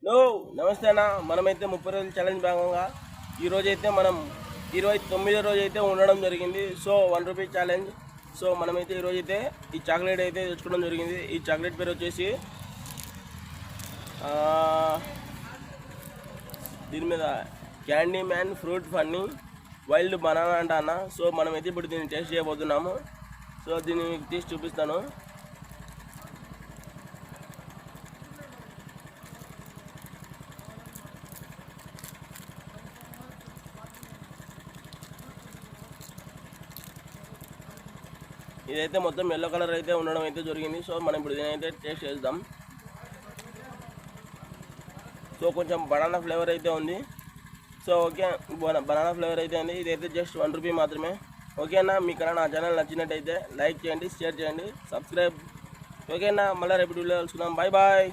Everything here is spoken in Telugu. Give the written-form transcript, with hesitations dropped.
హలో నమస్తే అన్న. మనమైతే 30 రోజుల ఛాలెంజ్ భాగంగా ఈరోజైతే మనం 29వ రోజు అయితే ఉండడం జరిగింది. So 1 rupee challenge. సో మనమైతే ఈరోజైతే ఈ చాక్లెట్ అయితే తెచ్చుకోవడం జరిగింది. ఈ చాక్లెట్ పేరు వచ్చేసి దీని మీద candy man fruit funny wild banana అంట అన్న. సో మనమైతే ఇప్పుడు దీన్ని టేస్ట్ చేయబోతున్నాము. సో దీన్ని తీసి చూపిస్తాను. ఇదైతే మొత్తం ఎల్లో కలర్ అయితే ఉండడం అయితే జరిగింది. సో మనం ఇప్పుడు దీనైతే టేస్ట్ చేద్దాం. సో కొంచెం బనానా ఫ్లేవర్ అయితే ఉంది. సో ఓకే, బనానా ఫ్లేవర్ అయితే ఉంది. ఇదైతే జస్ట్ 1 రూపీ మాత్రమే. ఓకే అన్న, మీకు నా ఛానల్ నచ్చినట్టయితే లైక్ చేయండి, షేర్ చేయండి, సబ్స్క్రైబ్. ఓకే అన్న, మళ్ళీ రేపు వీడియో కలుసుకుందాం. Bye bye.